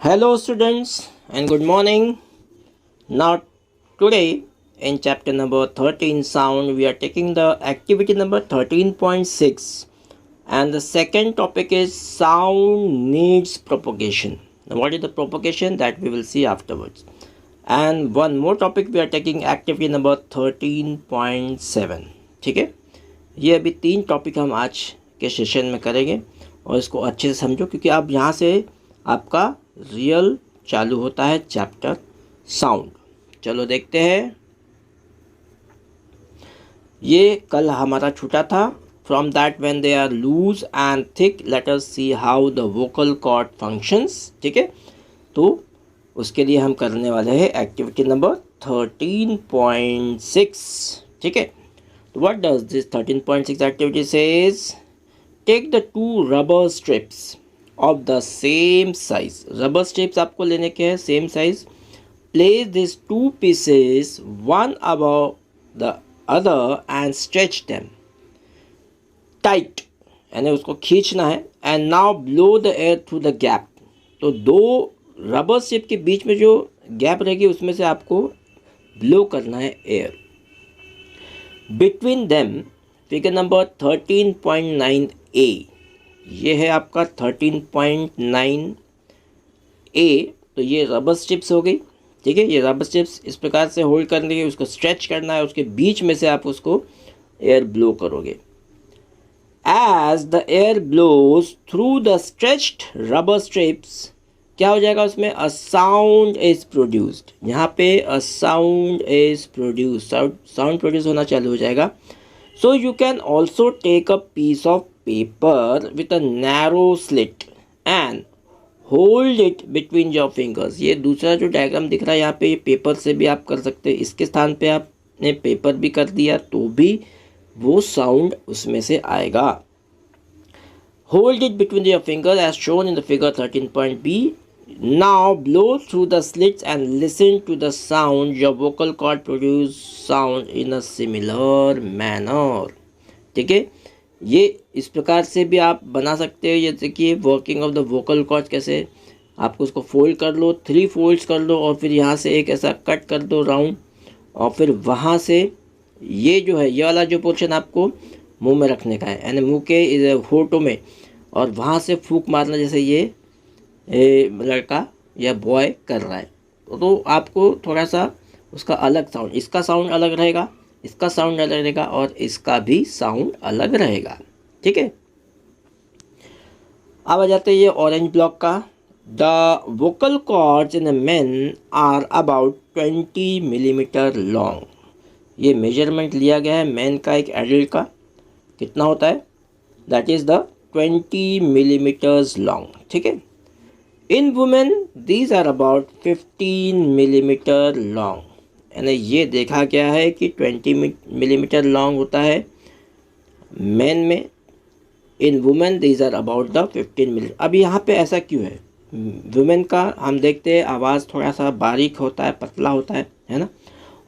Hello students and good morning. Now today in chapter number 13 sound we are taking the activity number 13.6 and the second topic is sound needs propagation. Now what is the propagation that we will see afterwards. And one more topic we are taking activity number 13.7. ठीक है, ये अभी तीन topic हम आज के session में करेंगे और इसको अच्छे से समझो क्योंकि अब यहाँ से आपका रियल चालू होता है चैप्टर साउंड। चलो देखते हैं, ये कल हमारा छूटा था। From that when they are loose and thick let us see how the vocal cord functions. ठीक है, तो उसके लिए हम करने वाले हैं एक्टिविटी नंबर 13.6। ठीक है, तो what does this 13.6 activity says? Take the two rubber strips of the same size. Rubber strips आपको लेने के हैं same size. Place this two pieces one above the other and stretch them tight, यानी उसको खींचना है। And now blow the air through the gap. तो दो रबर स्ट्रिप के बीच में जो गैप रहेगी उसमें से आपको ब्लो करना है air. Between them figure number 13.9 ए, ये है आपका 13.9 ए। तो ये रबर स्ट्रिप्स हो गई। ठीक है, ये रबर स्ट्रिप्स इस प्रकार से होल्ड करने के, उसको स्ट्रेच करना है, उसके बीच में से आप उसको एयर ब्लो करोगे। As the air blows through the stretched rubber strips, क्या हो जाएगा उसमें? A sound is produced. यहाँ पे a sound is produce, sound produce होना चालू हो जाएगा। So you can also take a piece of paper with a narrow slit and hold it between your fingers. ये दूसरा जो डायग्राम दिख रहा है यहाँ पे, ये पेपर से भी आप कर सकते हैं। इसके स्थान पे आपने पेपर भी कर दिया तो भी वो साउंड उसमें से आएगा। Hold it between your finger as shown in the figure 13.b। Now blow through the slits and listen to the sound. Your vocal cord produce sound in a similar manner. ठीक है, ये इस प्रकार से भी आप बना सकते हो। जैसे कि working of the vocal cord कैसे, आपको उसको फोल्ड कर लो, 3 फोल्ड्स कर लो और फिर यहाँ से एक ऐसा कट कर दो राउंड, और फिर वहाँ से ये जो है, ये वाला जो पोर्शन आपको मुंह में रखने का है, यानी मुंह के होठों में, और वहाँ से फूंक मारना जैसे ये लड़का या बॉय कर रहा है। तो आपको थोड़ा सा उसका अलग साउंड, इसका साउंड अलग रहेगा, इसका साउंड अलग रहेगा और इसका भी साउंड अलग रहेगा। ठीक है, अब आ जाते हैं ये ऑरेंज ब्लॉक का। The vocal cords in men are about 20 millimetre long. ये मेजरमेंट लिया गया है मैन का, एक एडल्ट का कितना होता है, that is the 20 millimetres long. ठीक है, in women these are about 15 millimetre long. यानी ये देखा गया है कि 20 मिलीमीटर लॉन्ग होता है मैन में। In women these are about the 15 millimetre. अब यहाँ पे ऐसा क्यों है? वुमेन का हम देखते हैं आवाज़ थोड़ा सा बारीक होता है, पतला होता है ना।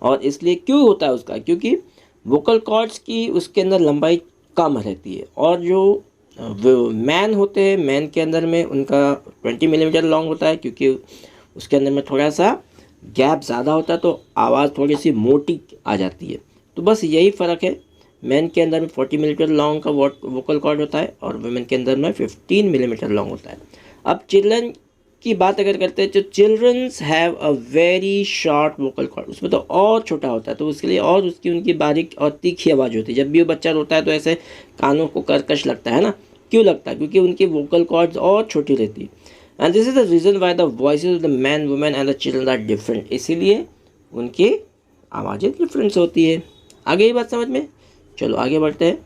और इसलिए क्यों होता है उसका? क्योंकि वोकल कॉर्ड्स की उसके अंदर लंबाई कम रहती है, और जो मैन होते हैं, मैन के अंदर में उनका 20 मिलीमीटर लॉन्ग होता है क्योंकि उसके अंदर में थोड़ा सा गैप ज़्यादा होता है, तो आवाज़ थोड़ी सी मोटी आ जाती है। तो बस यही फ़र्क है, मैन के अंदर में 40 मिलीमीटर लॉन्ग का वोकल कॉर्ड होता है और वुमेन के अंदर में 15 मिलीमीटर लॉन्ग होता है। अब चिल्ड्रन की बात अगर करते हैं तो childrens have a very short vocal cord, उसमें तो और छोटा होता है, तो उसके लिए और उसकी उनकी बारीक और तीखी आवाज़ होती है। जब भी वो बच्चा रोता है तो ऐसे कानों को कर्कश लगता है ना। क्यों लगता है? क्योंकि उनकी वोकल कॉर्ड्स और छोटी रहती है। And this is the reason why the voices of the man, women and the children are different. इसीलिए उनकी आवाज़ें डिफरेंस होती है। आगे ये बात समझ में? चलो आगे बढ़ते हैं।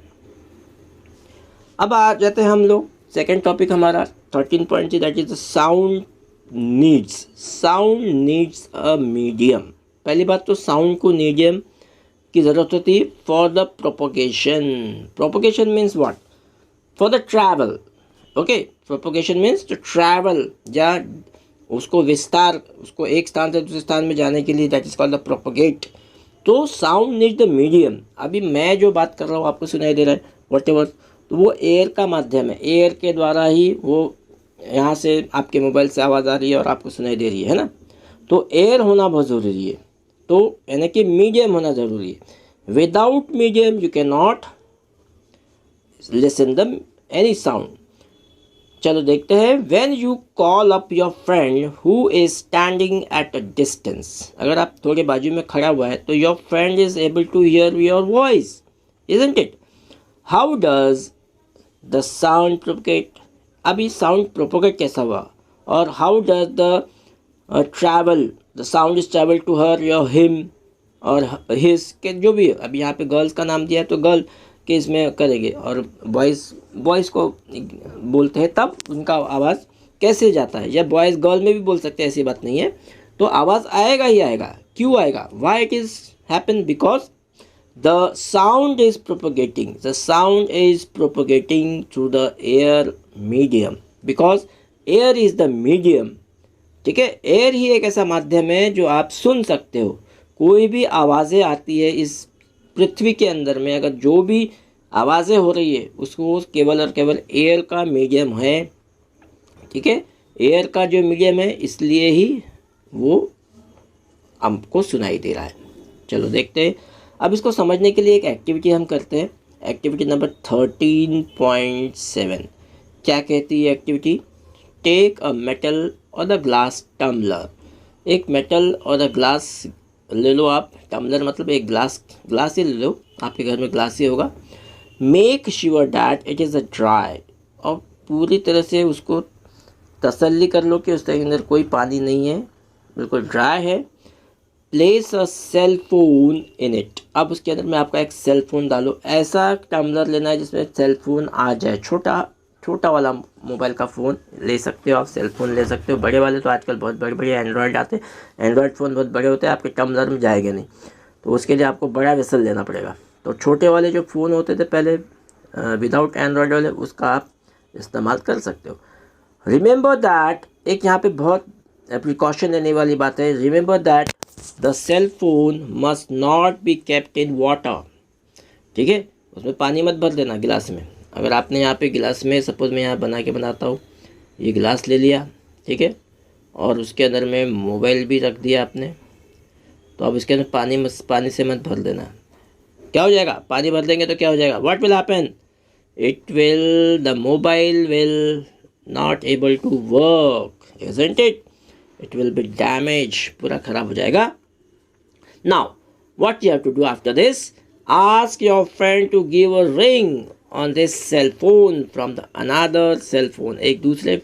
अब आ जाते हैं हम लोग सेकेंड टॉपिक हमारा 13.3, that is the sound needs. Sound needs a medium. पहली बात तो साउंड को मीडियम की ज़रूरत होती है for the propagation. Propagation means what? For the travel. Okay, propagation means to travel, या उसको विस्तार, उसको एक स्थान से दूसरे स्थान में जाने के लिए, that is called the propagate. तो साउंड नीड्स द मीडियम। अभी मैं जो बात कर रहा हूँ आपको सुनाई दे रहा है, वॉट एवर, तो वो एयर का माध्यम है, एयर के द्वारा ही वो यहाँ से आपके मोबाइल से आवाज़ आ रही है और आपको सुनाई दे रही है ना, तो एयर होना बहुत ज़रूरी है, तो यानी कि मीडियम होना ज़रूरी है। Without medium you can not listen the any sound. चलो देखते हैं, when you call up your friend who is standing at a distance, अगर आप थोड़े बाजू में खड़ा हुआ है तो your friend is able to hear your voice, isn't it? How does the sound propagate? अभी साउंड प्रोपगेट कैसा हुआ, और how does the travel, the sound is travel to her या हिम और हिज, के जो भी है। अब यहाँ पे गर्ल्स का नाम दिया है तो गर्ल के इसमें करेंगे, और बॉयज़ को बोलते हैं तब उनका आवाज़ कैसे जाता है, या बॉयज़ गर्ल में भी बोल सकते हैं, ऐसी बात नहीं है, तो आवाज़ आएगा ही आएगा। क्यों आएगा? Why it is happen? Because the sound is propagating, the sound is propagating through the air medium, because air is the medium. ठीक है, एयर ही एक ऐसा माध्यम है जो आप सुन सकते हो। कोई भी आवाज़ें आती है इस पृथ्वी के अंदर में, अगर जो भी आवाज़ें हो रही है उसको केवल और केवल एयर का मीडियम है। ठीक है, एयर का जो मीडियम है इसलिए ही वो हमको सुनाई दे रहा है। चलो देखते हैं, अब इसको समझने के लिए एक एक्टिविटी हम करते हैं। एक्टिविटी नंबर 13.7 क्या कहती है एक्टिविटी? टेक अ मेटल और द ग्लास टम्बलर। एक मेटल और द ग्लास ले लो आप, टम्बलर मतलब एक ग्लास ही ले लो, आपके घर में ग्लास ही होगा। Make sure that it is a dry, और पूरी तरह से उसको तसल्ली कर लो कि उसके अंदर कोई पानी नहीं है, बिल्कुल ड्राई है। Place a cell phone in it, अब उसके अंदर में आपका एक सेल फोन डालो। ऐसा टम्बलर लेना है जिसमें सेल फोन आ जाए, छोटा वाला मोबाइल का फ़ोन ले सकते हो आप, सेल फ़ोन ले सकते हो। बड़े वाले तो आजकल बहुत बड़े बड़े एंड्रॉयड आते हैं, एंड्रॉयड फ़ोन बहुत बड़े होते हैं, आपके टम्बलर में जाएंगे नहीं, तो उसके लिए आपको बड़ा वेसल लेना पड़ेगा। तो छोटे वाले जो फ़ोन होते थे पहले विदाउट एंड्रॉयड वाले, उसका आप इस्तेमाल कर सकते हो। रिमेंबर दैट, एक यहाँ पे बहुत प्रिकॉशन लेने वाली बात है। Remember that the cell phone must not be kept in water. ठीक है, उसमें पानी मत भर देना गिलास में। अगर आपने यहाँ पे गिलास में, सपोज़ मैं यहाँ बना के बनाता हूँ, ये गिलास ले लिया, ठीक है, और उसके अंदर में मोबाइल भी रख दिया आपने, तो अब इसके अंदर पानी से मत भर देना। क्या हो जाएगा? पानी भर देंगे तो क्या हो जाएगा? What will happen? The mobile will not able to work, isn't it? It will be damage, पूरा ख़राब हो जाएगा। Now what you have to do after this? Ask your friend to give a ring on this cell phone from the another cell phone. एक दूसरे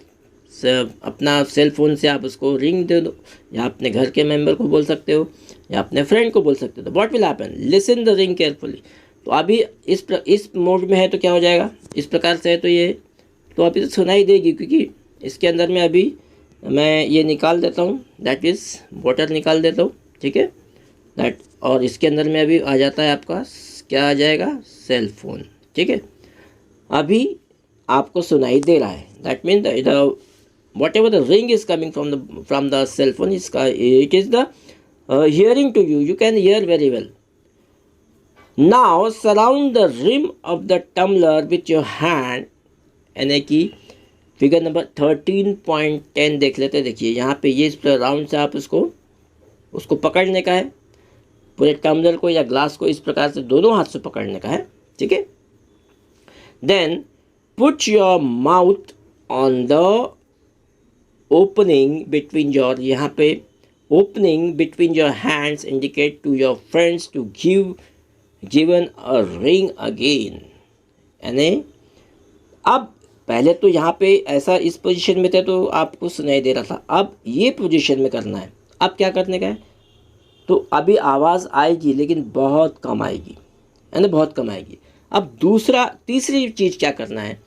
से अपना cell phone से आप उसको रिंग दे दो, या अपने घर के मेंबर को बोल सकते हो, या अपने फ्रेंड को बोल सकते हो। तो what will happen? Listen the ring carefully. तो अभी इस मोड में है तो क्या हो जाएगा? इस प्रकार से है तो ये तो अभी तो सुनाई देगी, क्योंकि इसके अंदर में अभी मैं ये निकाल देता हूँ, दैट इज़ वाटर निकाल देता हूँ। ठीक है, दैट, और इसके अंदर में अभी आ जाता है आपका, क्या आ जाएगा? Cell phone. ठीक है, अभी आपको सुनाई दे रहा है, that mean the whatever the ring is coming from the cell phone, it is the hearing to you, you can hear very well. Now surround the rim of the tumbler with your hand, यानी कि figure number 13.10 देख लेते हैं। देखिए यहाँ पे ये इस राउंड से आप उसको पकड़ने का है, पूरे टम्बलर को या ग्लास को इस प्रकार से दोनों हाथ से पकड़ने का है। ठीक है, then put your mouth on the opening between your, यहाँ पे opening between your hands indicate to your friends to given a ring again. यानी अब पहले तो यहाँ पे ऐसा इस पोजीशन में थे तो आपको सुनाई दे रहा था, अब ये पोजीशन में करना है। अब क्या करने का है? तो अभी आवाज़ आएगी लेकिन बहुत कम आएगी, है ना, बहुत कम आएगी। अब तीसरी चीज़ क्या करना है?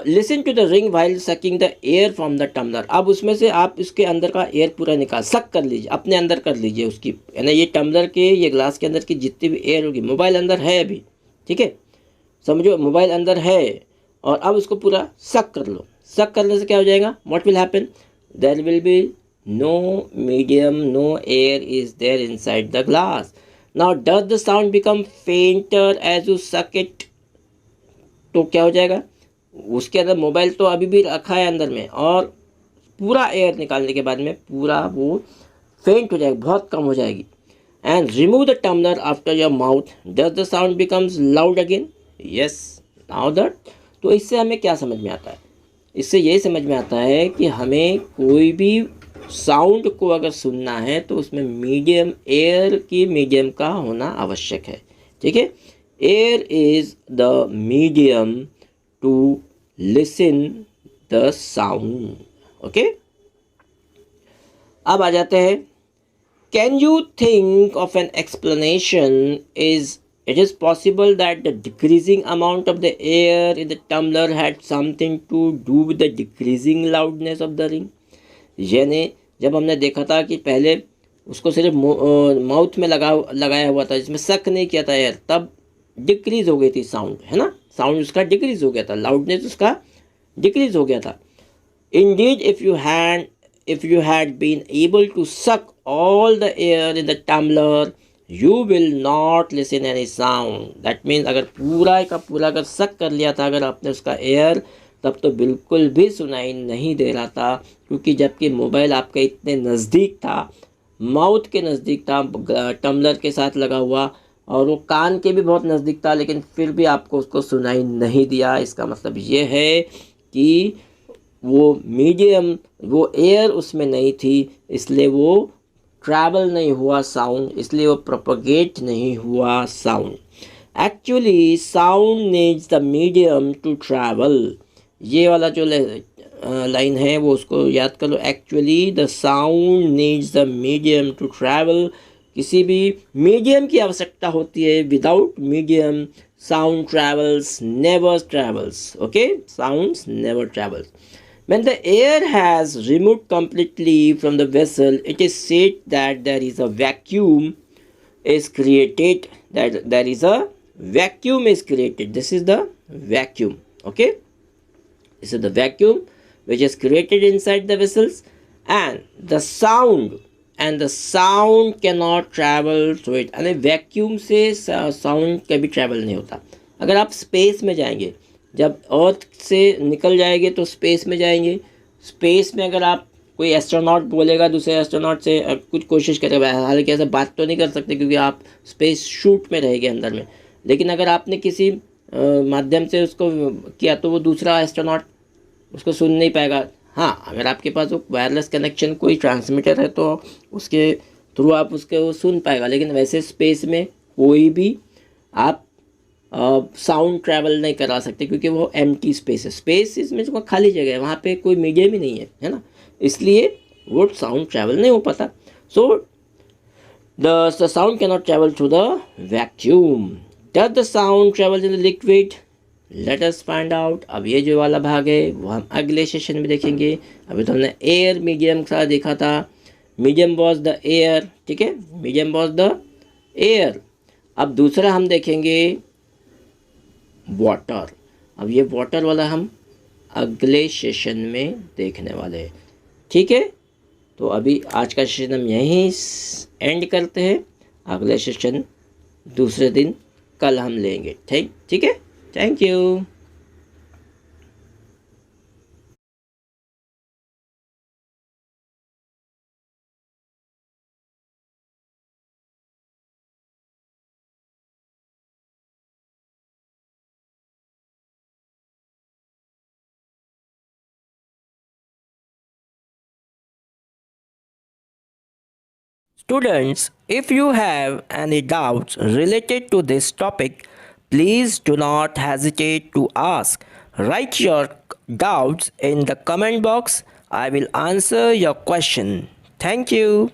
Listen to the ring while sucking the air from the tumbler. अब उसमें से आप इसके अंदर का एयर पूरा सक कर लीजिए, अपने अंदर कर लीजिए उसकी, है ना, ये टम्बलर के, ये ग्लास के अंदर की जितनी भी एयर होगी, मोबाइल अंदर है अभी, ठीक है, समझो मोबाइल अंदर है, और अब उसको पूरा सक कर लो। सक करने से क्या हो जाएगा? What will happen? There will be no medium, no air is there inside the glass. Now does the sound become fainter as you suck it? तो क्या हो जाएगा? उसके अंदर मोबाइल तो अभी भी रखा है अंदर में, और पूरा एयर निकालने के बाद में पूरा वो फेंट हो जाएगी, बहुत कम हो जाएगी. And remove the tumbler after your mouth, does the sound becomes loud again? Yes, now that. तो इससे हमें क्या समझ में आता है? इससे ये समझ में आता है कि हमें कोई भी साउंड को अगर सुनना है तो उसमें मीडियम, एयर की मीडियम का होना आवश्यक है. ठीक है, air is the medium to listen the sound. Okay, अब आ जाते हैं. Can you think of an explanation is it is possible that the decreasing amount of the air in the tumbler had something to do with the decreasing loudness of the ring. यानी जब हमने देखा था कि पहले उसको सिर्फ mouth में लगाया हुआ था, जिसमें सक नहीं किया था एयर, तब डिक्रीज हो गई थी साउंड, है ना, साउंड उसका डिक्रीज हो गया था, लाउडनेस उसका डिक्रीज हो गया था. Indeed, if you had been able to suck all the air in the tumbler, you will not listen any sound. That means अगर पूरा का पूरा अगर सक कर लिया था अगर आपने उसका एयर, तब तो बिल्कुल भी सुनाई नहीं दे रहा था, क्योंकि जबकि मोबाइल आपके इतने नज़दीक था, माउथ के नज़दीक था, टम्बलर के साथ लगा हुआ, और वो कान के भी बहुत नज़दीक था, लेकिन फिर भी आपको उसको सुनाई नहीं दिया. इसका मतलब ये है कि वो मीडियम, वो एयर उसमें नहीं थी, इसलिए वो ट्रैवल नहीं हुआ साउंड, इसलिए वो प्रोपगेट नहीं हुआ sound. Actually sound needs the medium to travel. ये वाला जो लाइन है वो उसको याद कर लो. Actually the sound needs the medium to travel. किसी भी मीडियम की आवश्यकता होती है. Without medium sound travels never travels. Okay, sounds never travels. When the air has removed completely from the vessel, it is said that there is a vacuum is created. That there is a vacuum is created. This is the vacuum. Okay, this is the vacuum which is created inside the vessels, and the sound cannot travel through it. यानी vacuum से sound कभी travel नहीं होता. अगर आप space में जाएंगे, जब अर्थ से निकल जाएंगे तो स्पेस में जाएंगे. स्पेस में अगर आप, कोई एस्ट्रोनॉट बोलेगा दूसरे एस्ट्रोनॉट से कुछ कोशिश करेगा, हालांकि ऐसा बात तो नहीं कर सकते क्योंकि आप स्पेस शूट में रहेंगे अंदर में, लेकिन अगर आपने किसी माध्यम से उसको किया तो वो दूसरा एस्ट्रोनॉट उसको सुन नहीं पाएगा. हाँ, अगर आपके पास वो वायरलेस कनेक्शन, कोई ट्रांसमीटर है तो उसके थ्रू आप उसके वो सुन पाएगा, लेकिन वैसे स्पेस में कोई भी आप साउंड ट्रैवल नहीं करा सकते, क्योंकि वो एम्प्टी स्पेस है. स्पेस इसमें जो खाली जगह है, वहाँ पे कोई मीडियम ही नहीं है, है ना, इसलिए वो साउंड ट्रैवल नहीं हो पाता. So the sound can not travel through the vacuum. Does the sound travel in the liquid? Let us find out. अब ये जो वाला भाग है वो हम अगले सेशन में देखेंगे. अभी तो हमने एयर मीडियम का देखा था. Medium was the air. ठीक है, मीडियम वॉज द एयर. अब दूसरा हम देखेंगे वाटर. अब ये वाटर वाला हम अगले सेशन में देखने वाले हैं. ठीक है, तो अभी आज का सेशन हम यहीं एंड करते हैं. अगले सेशन दूसरे दिन कल हम लेंगे. ठीक है, thank you. Students, if you have any doubts related to this topic, please do not hesitate to ask. Write your doubts in the comment box. I will answer your question. Thank you.